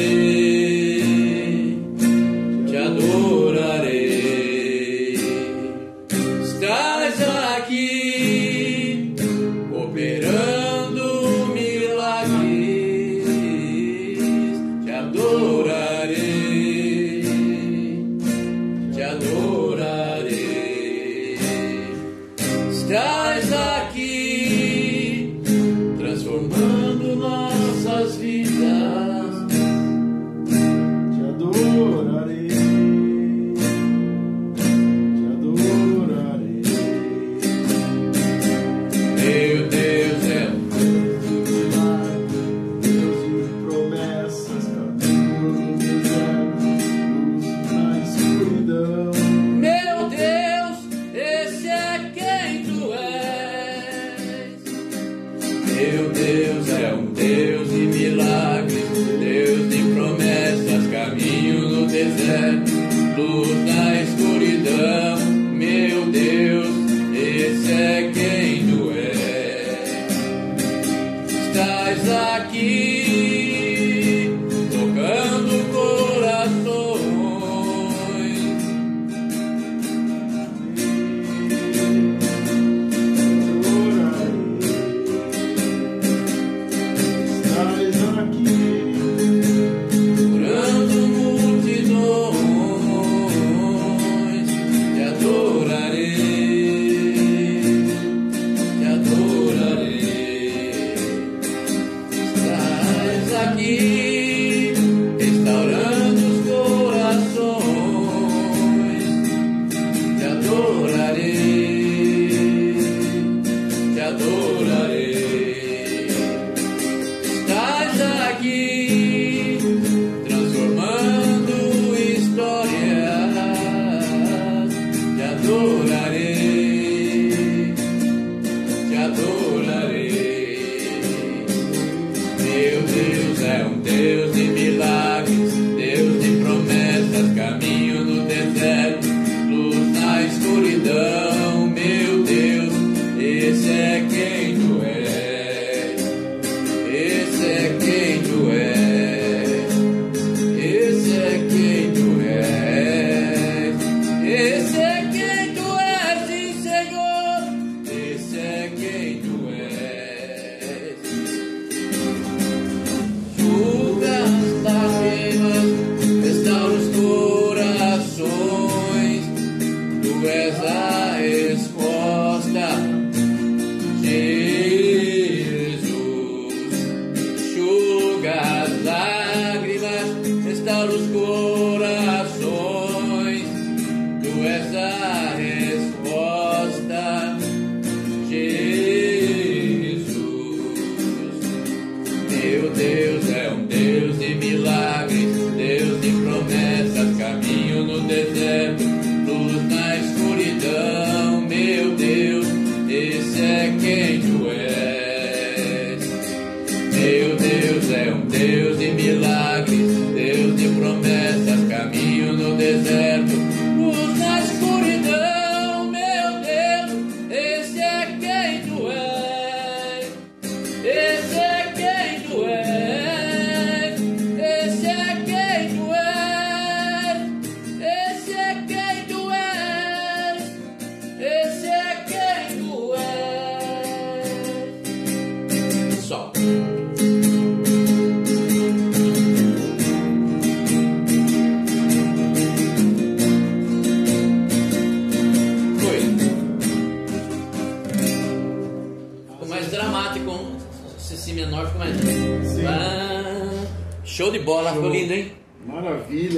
adorarei, te adorarei. Estás aqui, operando milagres, te adorarei, te adorarei. Estás aqui, transformando nossas vidas, te adorarei, te adorarei. meu Deus é um Deus de promessas, caminho no deserto, luz na escuridão. meu Deus, esse é quem tu és. Meu Deus é um Deus de milagres, Deus de promessas, caminho no deserto, luz na escuridão. Meu Deus, esse é quem tu és. Estás aqui, tocando corações. Estás aqui, Curando multidões, te adorarei, te adorarei. Estás aqui, restaurando os corações, te adorarei, te adorarei. Estás aqui, transformando histórias, te adorarei, te adorarei. Meu Deus é um Deus de milagres, Deus de promessas, caminho no deserto, luz na escuridão. Meu Deus, esse é quem tu és. Esse é quem tu és, esse é quem tu és, esse é quem tu és, sim, Senhor, esse é quem tu és. Julga as lágrimas, restaura os corações, tu és a resposta, Jesus. Enxuga as lágrimas, restaura os corações, tu és a resposta, Jesus. Meu Deus é um Deus de milagres, Deus de promessas, caminho no deserto, luz na escuridão. Meu Deus, esse é quem tu és. Meu Deus é um Deus de milagres, Deus de promessas, caminho no deserto, luz na escuridão. Meu Deus, esse é quem tu és. Esse é quem tu és. Esse é quem tu és. Esse é quem tu és. Esse é quem tu és. Só. Foi. Ficou mais dramático, si menor ficou mais. Sim. Ah, show de bola, ficou lindo, hein? maravilha.